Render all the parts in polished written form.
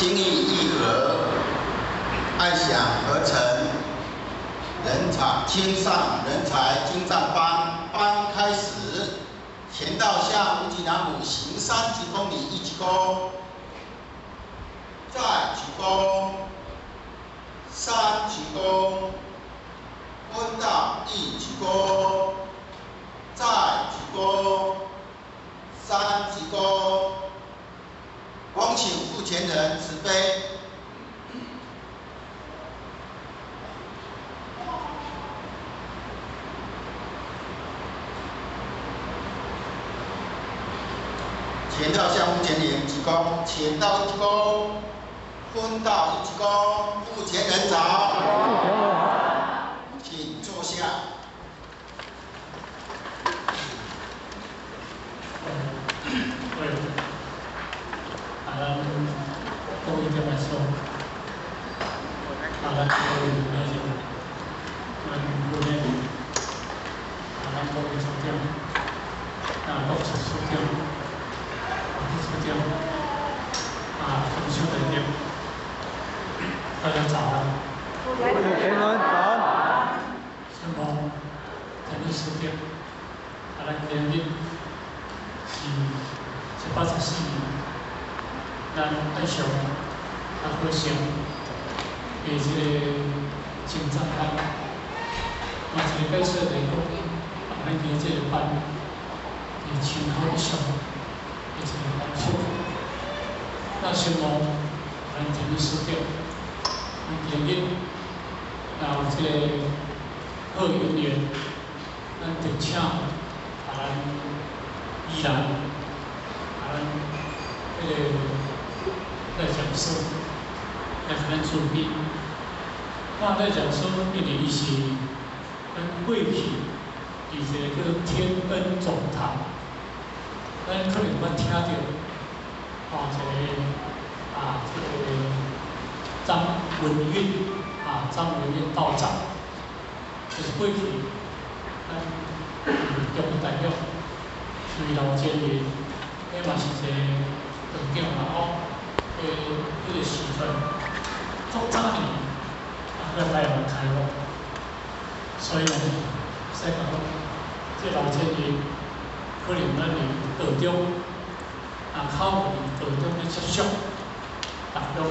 精益义和，爱想合成，青上人才精湛班开始，前道向无极南母行3级公里1鞠躬，再鞠躬，3鞠躬，温道1鞠躬，再鞠躬，3鞠躬。恭请付钱人慈悲。前道向付钱人鞠躬，前道1鞠躬，昏道1鞠躬，付钱人早。请坐下。各位家属，各位朋友，各位首长，各级首长，副首长，分校代表，大家早。新闻早。新闻，咱们首长，咱今日是184年。咱爱上好上的这个精湛班，嘛一个介绍来讲，咱今这个班是超好以上的一个班数。那希望咱今日首长，咱今日有这个好有缘，咱就请咱宜兰，咱这个。来讲师来给咱准备，那来讲师因为伊是咱过去伊一个叫天恩总堂，咱可能捌听到，这个张文运道长，就是过去咱中代表，随老前年，迄嘛是一个长长嘛吼。迄个时阵，足早年在台湾开放，所以呢，使讲这老前年可能咱伫道中考虑道中的接触，大约会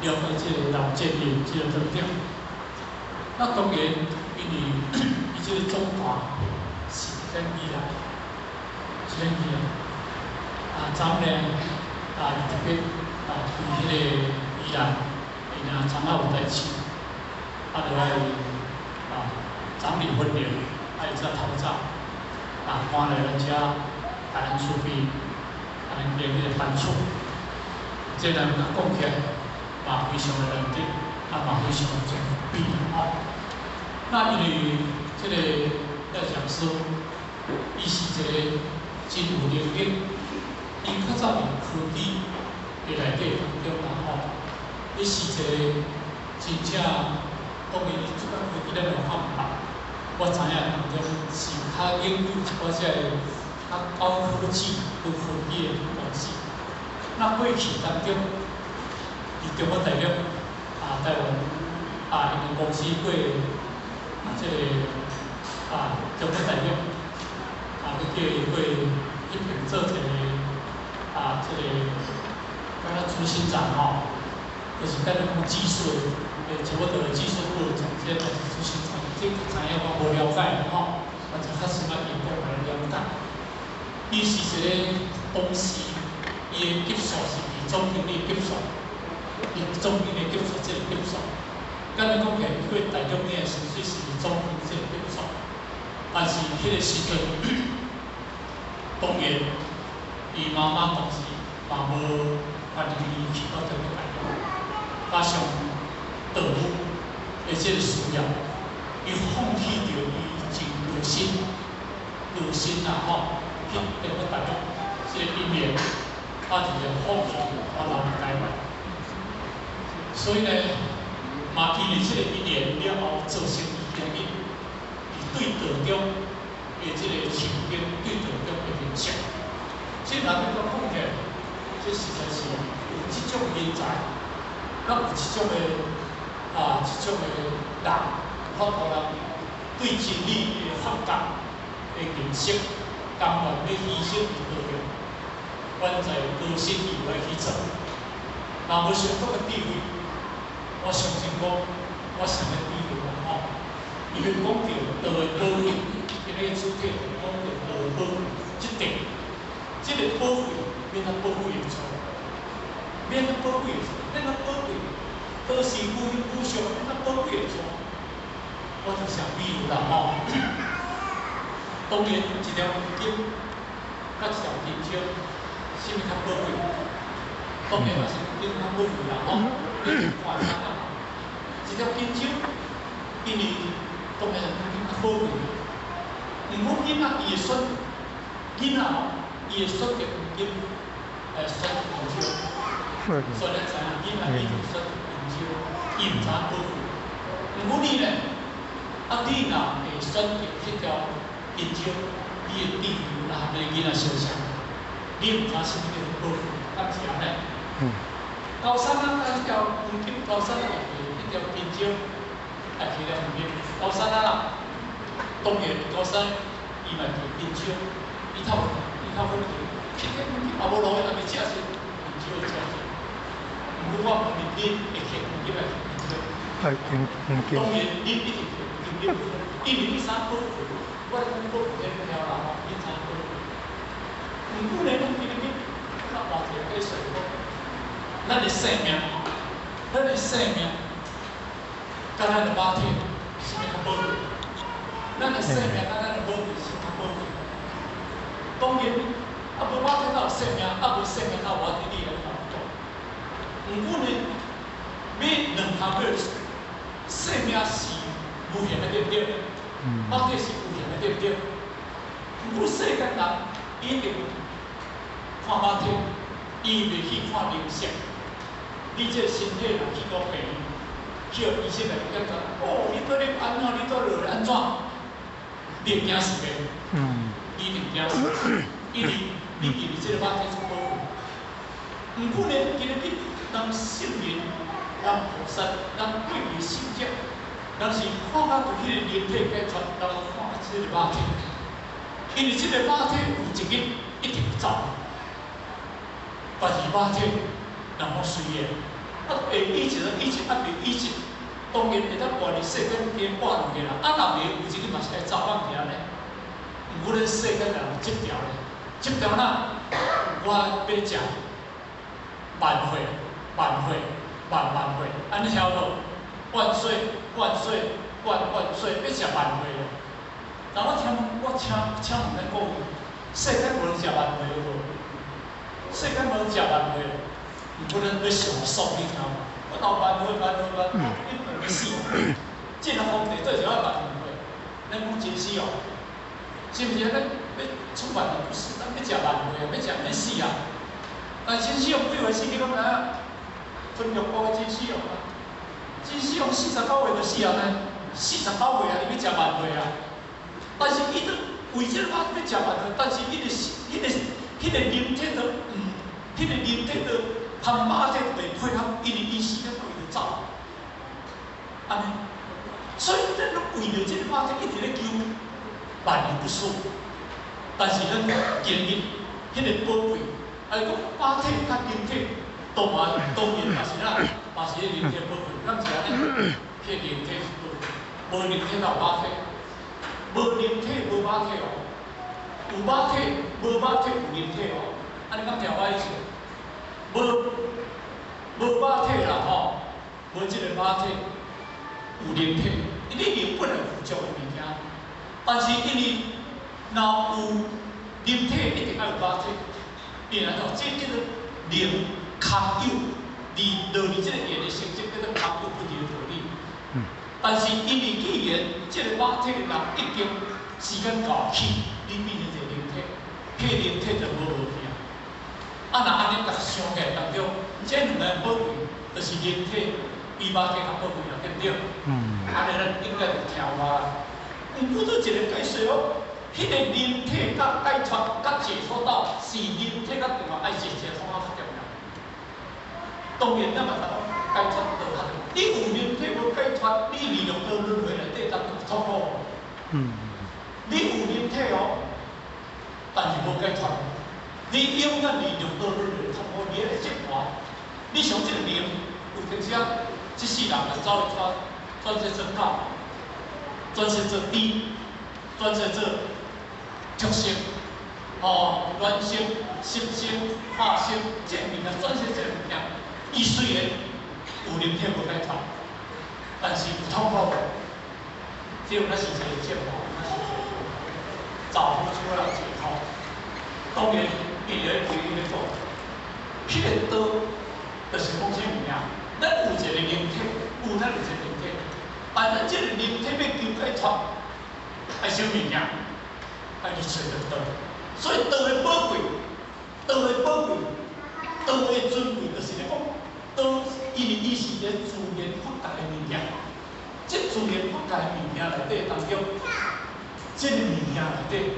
了解这个老前年这个特点。那当然，因为伊这个总团是咱宜兰，咱们特别。对迄个宜兰，因若昨仔有代志，就爱早日分流，爱则透早，搬来咱遮，甲咱厝边，甲咱建迄个班厝，这咱讲起来，嘛非常的认真，嘛非常的准备那因为这个要讲师，伊是一个真有能力，伊较早用科技。内底当中伊是一个真正，当然伊即摆科技咱有看唔到，我知影当中是较研究一寡只个较高科技、高科技的公司。那过去当中，伫中国大陆台湾因为公司过即个中国大陆去叫伊过一并做一个即个。执行长就是咱讲技术差不多的技术部总监还是执行长，这个知影我无了解我就较深入研究来了解。伊是一个公司，伊的级数是比总经理级数，比总经理级数这个级数。咱讲起来，伊过大中年纯粹是总经理这个级数，但是迄个时阵，当然伊妈妈当时嘛无。伊去到这个大陆，加上道务的这个需要，伊放弃掉伊真热心去中国大陆这个1年，就放弃留伫台湾。所以呢，嘛因为这个1年了后，造成伊今日伊对道中的这个情景，对道中的认识，这哪能讲起来？这实在是有这种人才，咱有即种即种人，法国人对真理的发觉的认识，甘愿要牺牲去保佑，阮在高薪以外去做。若无上国的智慧，我相信讲，我上个智慧啦吼，伊要讲到道的保卫，今个主题讲到道的保卫，即个保卫免咱保卫的错，免咱保卫的错，免咱保卫，都是富裕富庶，免咱保卫的错。我就想比如啦吼，当然一条金，甲一条金条，啥物较宝贵？当然嘛是金较宝贵啦吼，你看啥啦？一条金条，因为当然金较宝贵。毋过囡仔伊会选，囡仔吼伊会选择金，选择金条。所以咱知影囡仔伊就选择金条，伊毋知宝贵。毋过你呢？你若会选择迄条金条，你的地位若和你囡仔相像，你毋知啥物叫做保护，敢是安尼？高山啊，迄条黄金高山啊，迄条金条，迄条黄金高山啊，当然高山伊嘛是金条，伊透分去，迄个黄金也无路，也未食是金条的食者。毋过我问你，会摕黄金来是金条？当然，你一定。因为你啥保护，我来讲保护这条啦吼，你啥保护？毋过呢，咱今日较话题可以说讲，咱的生命，甲咱的肉体，是物较宝贵？咱的生命甲咱的肉体是较宝贵。当然，无肉体哪有生命？无生命哪有肉体？你来讲讲。毋过呢，要两项要生命是。有限的对不对？肉体是有限的对不对？毋过世间人一定看肉体，伊袂去看灵性。你这身体若去到病院，叫医生来检查，你到底安怎？你到底安怎？你会惊死袂？你一定惊死，因为你认为这个肉体是保护。毋过呢，今日咱圣人、咱菩萨、咱贵为圣者。咱是看到对迄个灵体解脱，咱看到这个肉体，因为这个肉体有一日一定走，但是肉体若无随个，会医治，袂医治，当然会当活伫世间加活落去啦。若袂有一日嘛是会走放去安尼。毋过咱世间人有这条咧，这条呐，我要食万岁，安尼条路。万岁！要食万岁咯！但我请问咱各位，世间无人食万岁无？世间无人食万岁，毋过咱要上爽，你听无？我头万岁，你唔要死！这个皇帝对是要万岁，咱讲真死哦，是毋是？咱要出万岁不是？咱要食万岁，要食免死啊！但真死用几回死？你讲哪？分六个真死用啊！真死用49岁就死啊呢，49岁啊，伊要食万岁啊！但是伊都为这个肉体要食万岁，但是迄个灵体都迄个灵体都含肉体袂配合，因为伊死了后伊就走，安尼。所以咱拢为着这个肉体一直咧求万年不衰，但是咱今日迄个宝贵，讲肉体甲灵体。当然嘛是咱，嘛是灵体保护。咱是安尼，迄灵体是保护，无灵体哪有肉体？无灵体无肉体哦，有肉体无肉体有灵体哦。安尼敢听我意思？无肉体啦吼，无即个肉体有灵体，因为灵本来附着的物件，但是因为若有灵体一定要有肉体，变来讲，这叫做灵。空有，落伫这个言的性质叫做空有不离的道理。但是因为既然这个肉体人已经时间到去，你变成一个灵体，迄个灵体就无落去啊。若安尼甲相起当中，这两个宝贵，就是灵体比肉体较宝贵啦，对不对？安尼咱应该就听话啦。毋过做一个解释哦，迄个灵体甲解脱、甲解脱到是灵体甲另外爱解脱较重要。当然，咱嘛甲解脱倒下。你有灵体无解脱，你力量倒轮回内底当痛苦。你有灵体哦，但是无解脱，你永远力量倒轮回痛苦，你会折磨。你想这个灵，有阵时啊，这世人来走去转做做狗，转做做猪，转做做畜生。哦，卵生、湿生、化生，这物件转生这物件，伊虽然有灵体无解脱，但是有痛苦的，只有那是一个折磨，那是一个找不出来解脱。当然，别人不一定做，迄个道就是讲这物件，咱有一个灵体，有咱有一个灵体，但咱这个灵体要求解脱，爱啥物件？爱去找得到。所以道的宝贵，道的宝贵，道的尊贵，就是咧讲，道因为伊是一个自然不改的物件。这自然不改的物件内底当中，这个物件内底，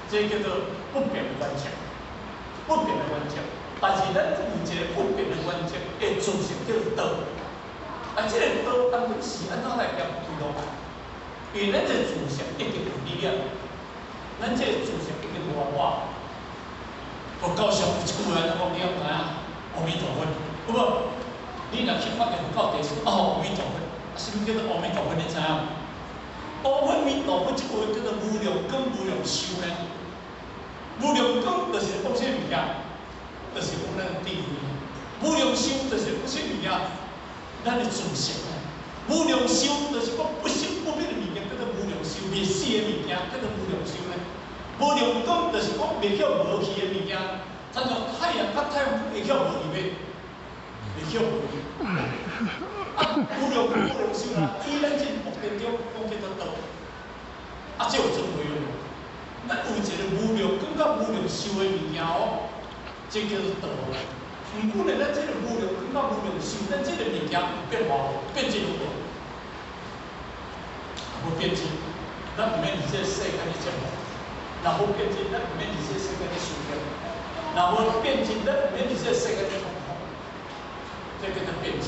这叫做不变的原则，不变的原则。但是咱有一个不变的原则的自性叫做道，啊，这个道当中是安怎来讲对落来？因为咱这自性一定有力量。咱这自性一定有办法。佛教上有一句话，讲你要知影，阿弥陀佛，有无？你若去发现佛教地书，阿弥陀佛，什么叫做阿弥陀佛？你知影？阿弥陀佛这句话叫做无量光、无量寿呢。无量光就是讲啥物件？就是讲咱的智慧。无量寿就是讲啥物件？咱的自性。无量寿就是讲不生不灭的物件，叫做无量寿；灭死的物件叫做无量寿呢。无量光就是讲袂晓无去的物件，参像太阳甲太阳袂晓无去咩？袂晓无去。啊，无量光无量寿啦，以咱这目标中讲叫做道，啊，这有尊贵哦。咱有一个无量光甲无量寿的物件哦，这叫做道。毋过呢，咱这个无量光甲无量寿，咱这个物件有变化，变质有无？无变质，咱毋免伫这世间去折磨。若无变质，咱毋免伫这世间去受苦；若无变质，咱毋免伫这世间去痛苦。这叫做变质。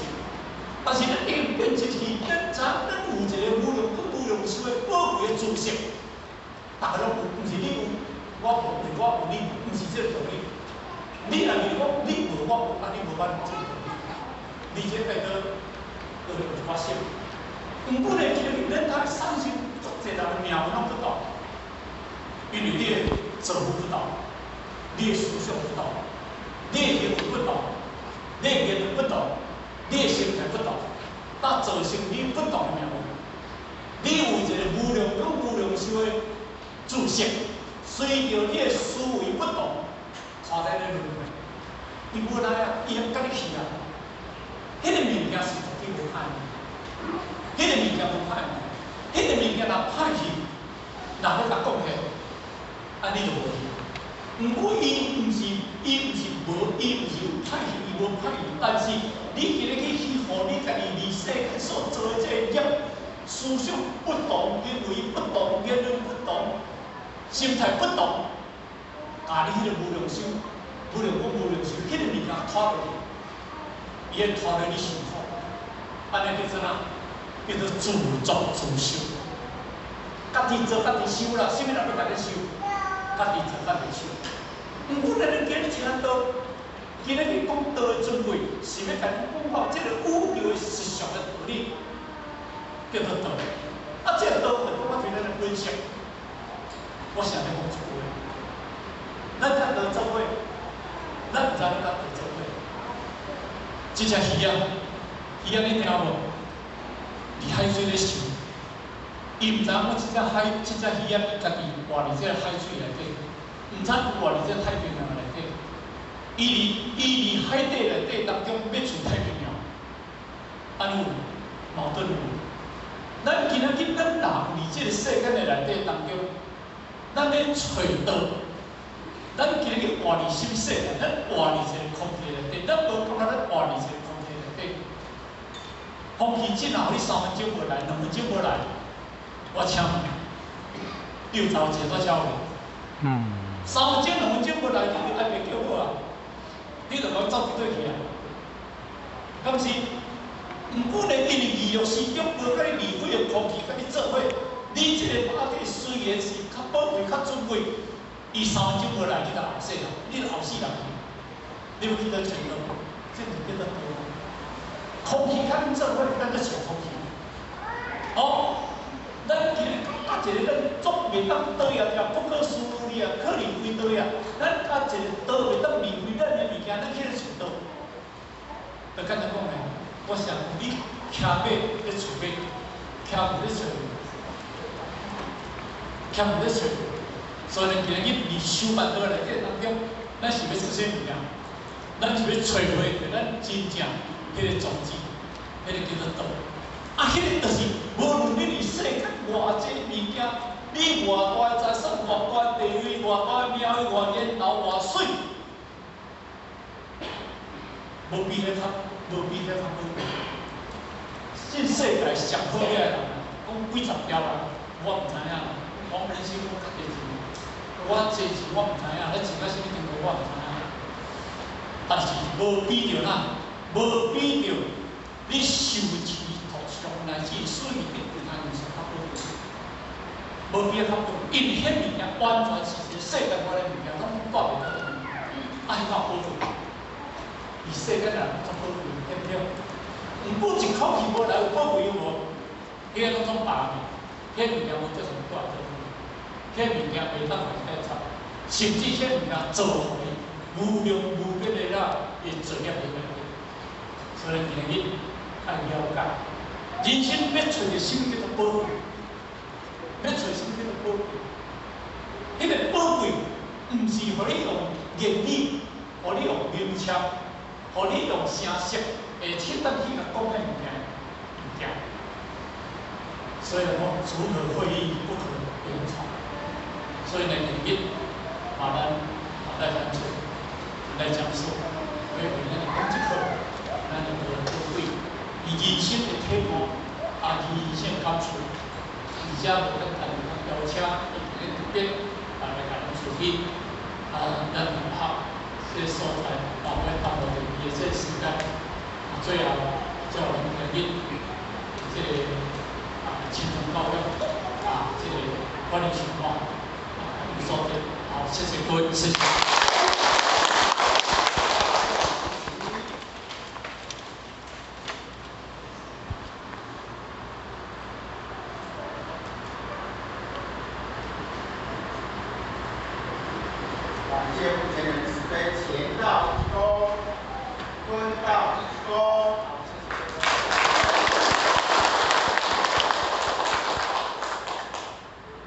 但是咱已经变质去，咱有一个无量光、无量寿的宝贵的自性。大家拢有，毋是你有，我无；毋是我有，你无，毋是这个道理。你若是讲你无我无，啊，你无办法这个道理。你这代表就有发生。毋过呢，其实咱他相信足侪人的命运拢不同。因为你的造物不同，你的思想不同，你的行为不同，你的言论不同，你的心态不同，那造成你不同的命运。你有一个无量光、无量寿的自性，随着你的思维不同，带来的轮回。伊无来啊，伊要跟你去啊。迄个物件是绝对无歹的，迄个物件无歹的，迄个物件若歹去，若要甲讲起。啊，你就无去。毋过伊毋是有歹去，伊无歹去，但是你今日去互你家己离世间所做的这个业，思想不同，行为不同，言论不同，心态不同，甲你迄个无量寿、无量光、无量寿，迄个物件拖落去，伊会拖落你受苦。安尼叫做哪？叫做自作自受。家己做家己受啦，啥物人要家己受？家己做家己受。毋过咱今日一咱道，今日去讲道的尊贵，是要甲你讲到这个宇宙的实相的道理，叫做道。啊，这个道就我对咱的分析，我想要讲一句话：咱甲道做伙，咱毋知咱甲道做伙。这只鱼啊，鱼啊，你听无？伫海水咧游。伊毋知影讲即只鱼仔伊家己活伫这个海水内底，毋知活伫这太平洋内底。伊伫海底内底当中要出太平洋，安有矛盾无？咱今仔日咱人伫这个世间的内底当中，咱要找道。咱今日活伫什么世界？咱活伫一个空气内底，咱无感觉咱活伫一个空气内底。空气真若互你3分钟无来，2分钟无来。我请你有查有坐多少个？3分钟、2分钟无来，你就爱袂叫好啊！你就讲走一对去啊！敢是？唔过呢，因为利用市场无甲你利费的空气甲你做伙，你这个马体虽然是较宝贵、较尊贵，伊3分钟无来，你就后死啦，你就后死人去，你要去到全路，这就叫做多。空气甲你做伙，咱就上空气。哦，咱今日甲一个咱做袂当倒呀，呀不可思议啊，可能为倒呀，咱甲一个倒袂当离开咱的物件，咱去咧上倒。就简单讲咧。 我想你徛马咧厝马，徛唔咧厝，徛唔咧厝，所以呢，今日伫修办倒来这当中，咱是要做啥物件？咱是要找回咱真正迄个宗旨，迄个叫做道。啊，迄个就是无论你伫世间偌济物件，你偌大财产、偌大地位、偌大名誉、偌年老、偌水，无比迄较。 无比较较好，这世界上好个人，讲几十条人，我唔知影。我人生我较济钱，我济钱我唔知影，咧钱到什么程度我唔知影。但是无比着哪，无比着你受持读诵乃至水面的其他因素较好，无比较好，因为迄物件完全是一个世界化的物件，拢挂袂到的，爱靠保护。 以世间人做宝贵，对不对？唔过一口气无来有宝贵有无？迄个拢总白的，迄物件无叫做大宝贵，迄物件袂当来改造，甚至迄物件做互伊无量无边的啦，会罪孽会来的。所以今日爱了解，人生要找着什么叫做宝贵？要找什么叫做宝贵？迄个宝贵，唔是互你用言语，互你用名称。 互你用声色会听得去甲讲迄物件，所以讲组合会议不可言传。所以呢，今日麻烦来讲述，来讲述，为咱的讲这课，咱的各位以人生的体悟，啊，以人生感触，而且无咱谈邀请特别来甲咱出去，咱同学。 这个所在，包括他们也这时代，最后叫我们人民这个亲朋好友这个管理情况所在，好，谢谢各位，谢谢。